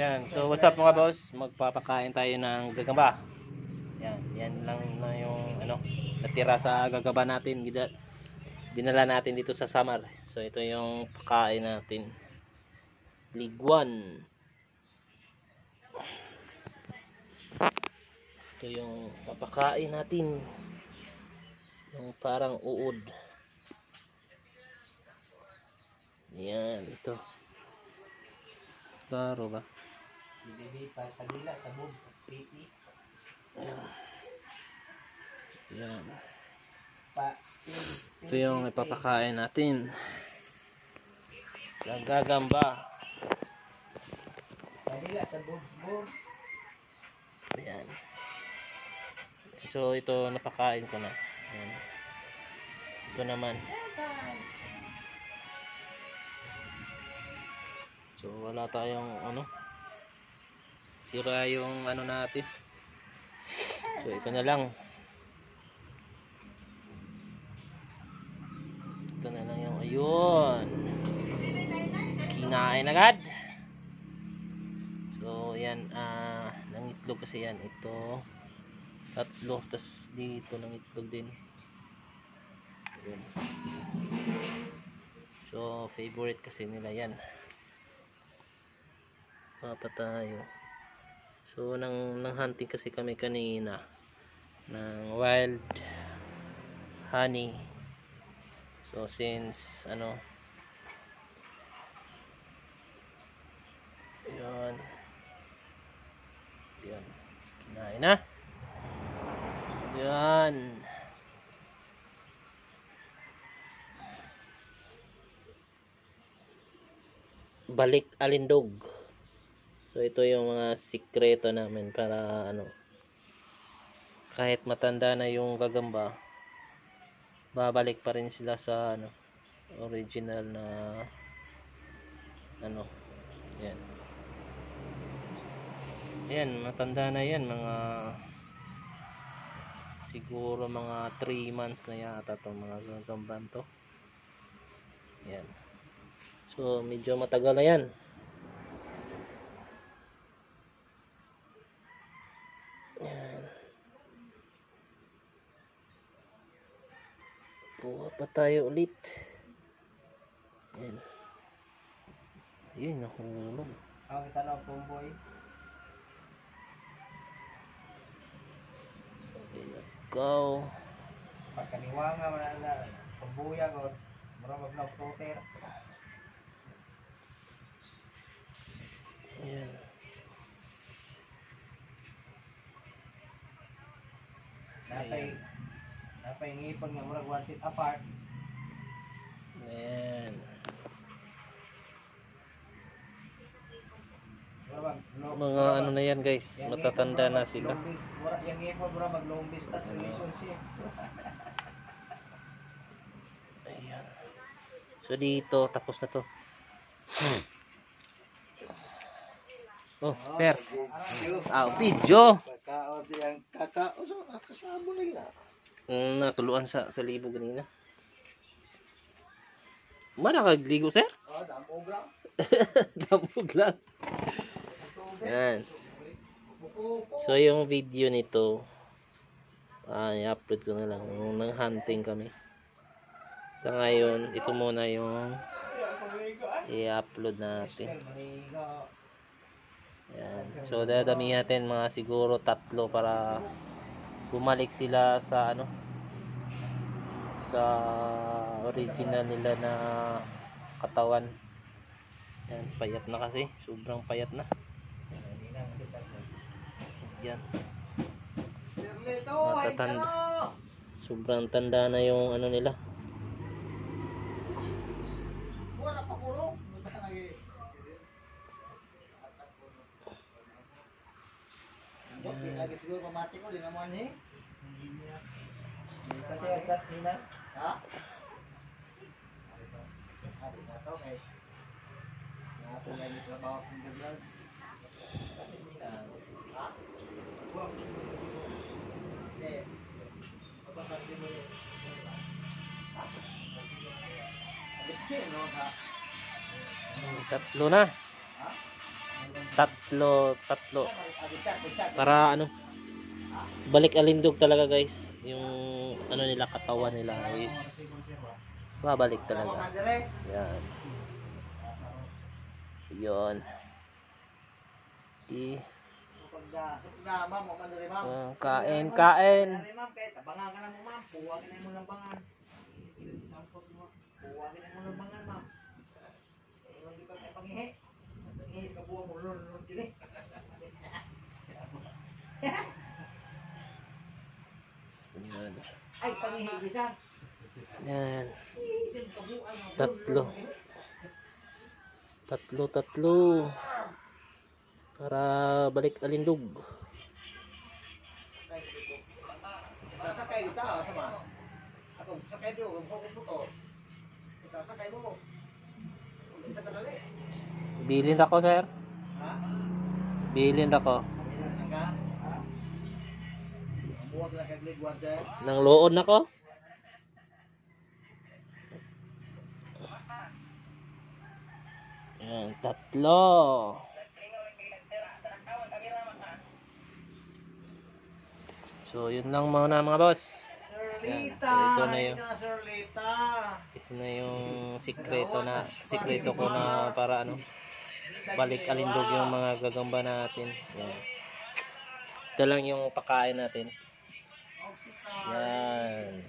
Yan. So what's up mga boss? Magpapakain tayo ng gagamba. Yan lang na yung ano natira sa gagamba natin. Dinala natin dito sa Samar. So ito yung pakain natin. Liguan. Ito yung papakain natin. Yung parang uod. Yan, ito. Klaro ba? Kanila sa boob sa pipi. Yan. Ito yung ipapakain natin sa gagamba. Kanila sa boobs. Yan. So ito napakain ko na. Yan. Ito naman. So wala tayong ano. Sira yung ano natin. So ito na lang. Ito na lang yung ayun. Kinain agad. So yan ng itlog kasi yan. Ito tatlo. Tapos dito ng itlog din. Ayun. So favorite kasi nila yan. Papa tayo. So nang hunting kasi kami kanina ng wild honey. So since ano yan kinain na yan. Balik alindog. So ito yung mga sikreto namin para ano kahit matanda na yung gagamba babalik pa rin sila sa ano original na ano yan matanda na yan mga siguro mga 3 months na yata itong mga gagamban to. Yan, so medyo matagal na yan. Yan. Buha pa tayo ulit. Yan. Ayun, nahulog. Ako kita na pumboy. Okay, go. Pagkaniwanga na pambuya ko. Marami na floater. Yan. Napay ngipon nga murag one seat apart. Yan. Mga ano na yan guys, matatanda na sila. Yang ngipon murag mag long distance relationship. Ayan. So dito tapos na to. Oh, sir. Video. Kakao siyang kakao so kasama na yun. Natuluan sa libo ganina. Mara kagligo, sir? Oh, damog lang. Damog lang. Yan. So yung video nito i-upload ko na lang nang hunting kami. Sa ngayon, ito muna yung i-upload natin. Yan. So dadami natin mga siguro 3 para bumalik sila sa ano sa original nila na katawan. Yan, payat na kasi, sobrang payat na. Yan. Matatanda. Sobrang tanda na yung ano nila. Wala pa kulo. Hindi lagi siguro pamati ko din naman eh. Kasi agad sila. Ha? Hati na to eh. Nato na yung trabaho sa gagawin. Kasi sila. Ha? Hindi. Pagpapagdi mo yun. Ha? Agad siya no ha? 3 na. Ha? Tatlo. Para ano, balik alindog talaga guys. Yung ano nila, katawan nila is babalik talaga. Yan. Yun. Kain. Ma'am, kahit abangan ka na mo, ma'am. Puwagin na mo ng bangan. Puwagin na mo ng bangan, ma'am. Iwan dito kay pangihi. Pangihi ka buwa mo, lulun kini. Yan. Ay, pangihi bisa. Yan. Isim ka buwan. Tatlo. Para balik alindog. Sakay kita, sama. Ako, sakay mo, kung puto. Ika, sakay mo. Ika kadali. Bilin ako, sir. Ha? Bilin ako. Kailan ka? Ha? Buwag lang kag ligwan, sir. Nang loon ako. Yan, tatlo. So, yun lang muna mga boss. Sir Yan. Lita, So, ito na ay yung ka, Sir Lita. ito na yung sikreto ko na para ano, balik alindog yung mga gagamba natin. Yan. Ito lang yung pakain natin. Oxycar. Yan.